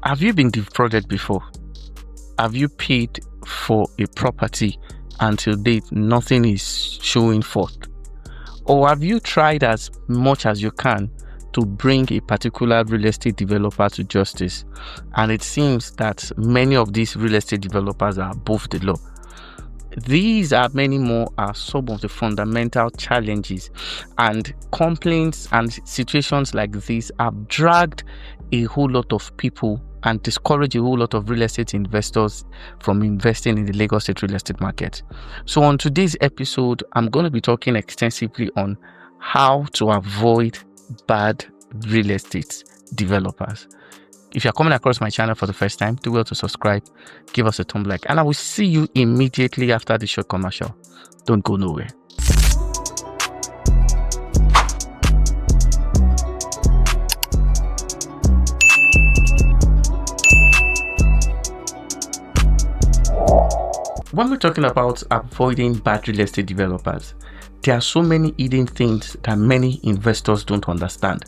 Have you been defrauded before? Have you paid for a property until date nothing is showing forth? Or have you tried as much as you can to bring a particular real estate developer to justice, and it seems that many of these real estate developers are above the law? These are many more are some of the fundamental challenges, and complaints and situations like this have dragged a whole lot of people and discouraged a whole lot of real estate investors from investing in the Lagos State real estate market. So on today's episode, I'm going to be talking extensively on how to avoid bad real estate developers. If you're coming across my channel for the first time, do well to subscribe, give us a thumb like, and I will see you immediately after the short commercial. Don't go nowhere. When we're talking about avoiding bad real estate developers, there are so many hidden things that many investors don't understand.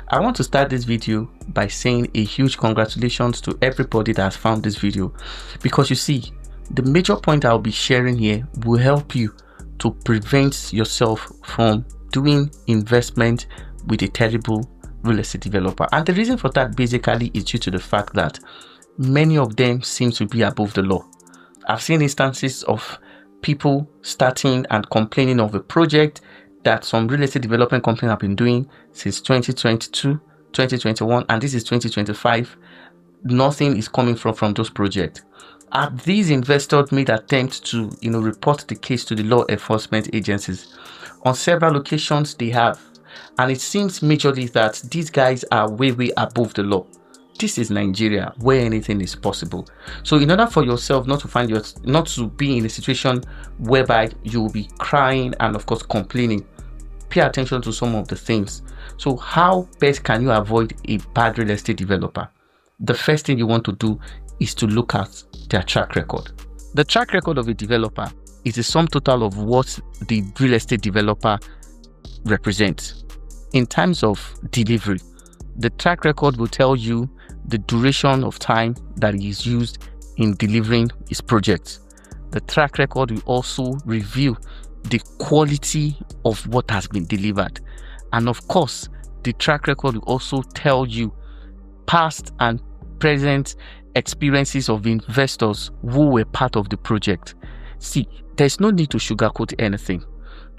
I want to start this video by saying a huge congratulations to everybody that has found this video, because you see, the major point I'll be sharing here will help you to prevent yourself from doing investment with a terrible real estate developer. And the reason for that basically is due to the fact that many of them seem to be above the law. I've seen instances of people starting and complaining of a project that some real estate development companies have been doing since 2022, 2021, and this is 2025. Nothing is coming from those projects. Have these investors made attempts to report the case to the law enforcement agencies? On several occasions they have, and it seems majorly that these guys are way above the law. This is Nigeria, where anything is possible. So in order for yourself not to be in a situation whereby you will be crying and of course complaining, pay attention to some of the things. So how best can you avoid a bad real estate developer? The first thing you want to do is to look at their track record. The track record of a developer is the sum total of what the real estate developer represents. In terms of delivery, the track record will tell you the duration of time that is used in delivering his projects. The track record will also reveal the quality of what has been delivered. And of course, the track record will also tell you past and present experiences of investors who were part of the project. See, there's no need to sugarcoat anything.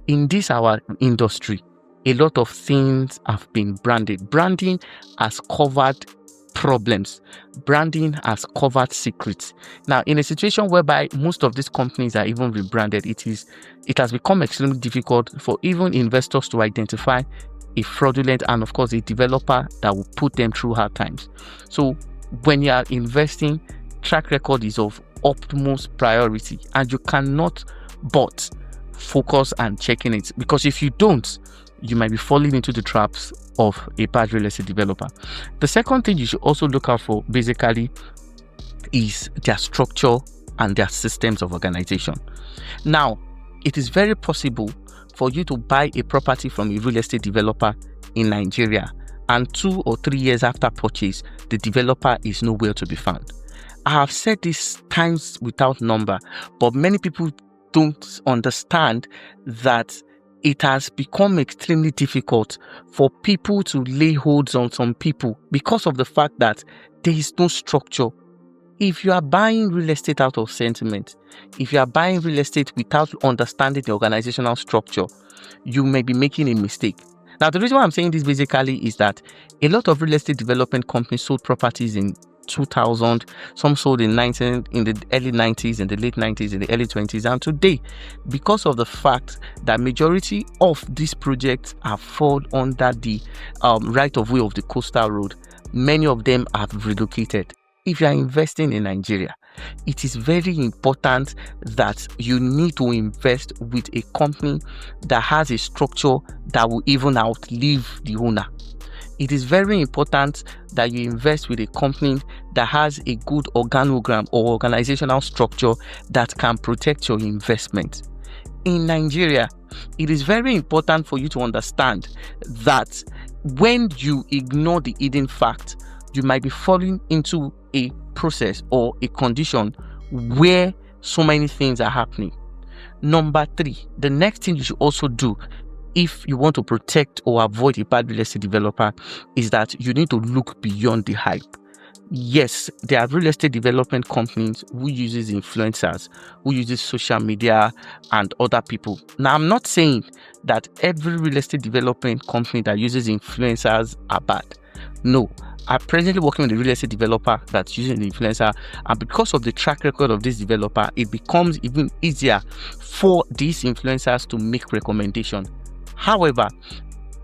In this our industry, a lot of things have been branded. Branding has covered problems. Branding has covered secrets. Now, in a situation whereby most of these companies are even rebranded, it has become extremely difficult for even investors to identify a fraudulent and of course a developer that will put them through hard times. So when you are investing, track record is of utmost priority, and you cannot but focus on checking it, because if you don't, you might be falling into the traps of a bad real estate developer. The second thing you should also look out for basically is their structure and their systems of organization. Now, it is very possible for you to buy a property from a real estate developer in Nigeria, and 2 or 3 years after purchase, the developer is nowhere to be found. I have said this times without number, but many people don't understand that it has become extremely difficult for people to lay holds on some people because of the fact that there is no structure. If you are buying real estate out of sentiment, if you are buying real estate without understanding the organizational structure, you may be making a mistake. Now, the reason why I'm saying this basically is that a lot of real estate development companies sold properties in 2000, some sold in the early 90s, in the late 90s, in the early 20s, and today, because of the fact that majority of these projects have fallen under the right of way of the coastal road, many of them have relocated. If you are investing in Nigeria, it is very important that you need to invest with a company that has a structure that will even outlive the owner. It is very important that you invest with a company that has a good organogram or organizational structure that can protect your investment. In Nigeria, it is very important for you to understand that when you ignore the hidden fact, you might be falling into a process or a condition where so many things are happening. Number 3, the next thing you should also do if you want to protect or avoid a bad real estate developer is that you need to look beyond the hype. Yes, there are real estate development companies who uses influencers, who uses social media and other people. Now, I'm not saying that every real estate development company that uses influencers are bad. No, I'm presently working with a real estate developer that's using an influencer, and because of the track record of this developer, it becomes even easier for these influencers to make recommendations. However,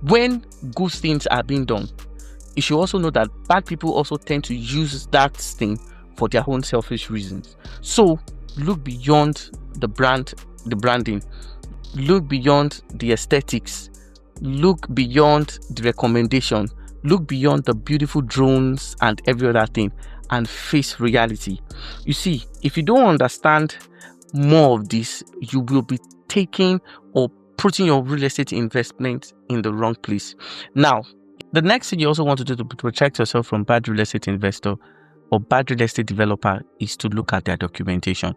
when good things are being done, you should also know that bad people also tend to use that thing for their own selfish reasons. So look beyond the branding, look beyond the aesthetics, look beyond the recommendation, look beyond the beautiful drones and every other thing, and face reality. You see, if you don't understand more of this, you will be taking or putting your real estate investment in the wrong place. Now, the next thing you also want to do to protect yourself from bad real estate investor or bad real estate developer is to look at their documentation.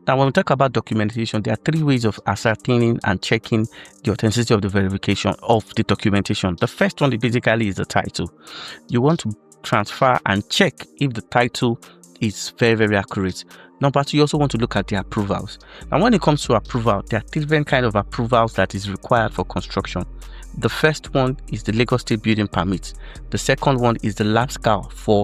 Now, when we talk about documentation, there are 3 ways of ascertaining and checking the authenticity of the verification of the documentation. The first one basically is the title. You want to transfer and check if the title is very, very accurate. Number 2, you also want to look at the approvals. Now, when it comes to approval, there are different kind of approvals that is required for construction. The first one is the Lagos State Building Permit. The second one is the lab scale for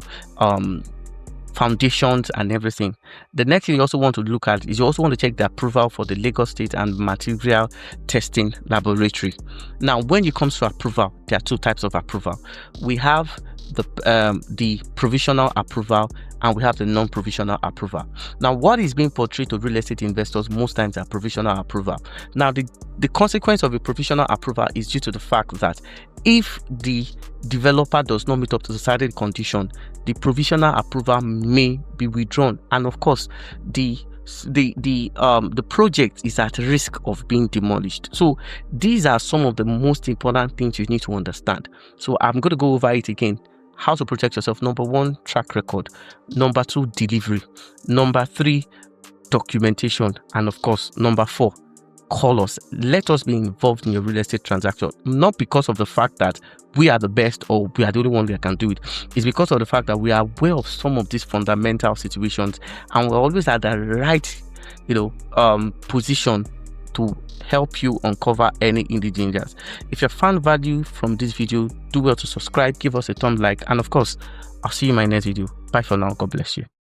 foundations and everything. The next thing you also want to look at is you also want to check the approval for the Lagos State and Material Testing Laboratory. Now, when it comes to approval, there are 2 types of approval. We have the provisional approval and we have the non-provisional approval. Now, what is being portrayed to real estate investors most times are provisional approval. Now, the consequence of a provisional approval is due to the fact that if the developer does not meet up to the certain condition, the provisional approval may be withdrawn, and of course the project is at risk of being demolished. So these are some of the most important things you need to understand. So I'm going to go over it again. How to protect yourself. Number 1, track record. Number 2, delivery. Number 3, documentation. And of course, number 4, call us. Let us be involved in your real estate transaction. Not because of the fact that we are the best or we are the only one that can do it. It's because of the fact that we are aware of some of these fundamental situations, and we're always at the right, position to help you uncover any hidden dangers. If you found value from this video, do well to subscribe, give us a thumb like, and of course, I'll see you in my next video. Bye for now. God bless you.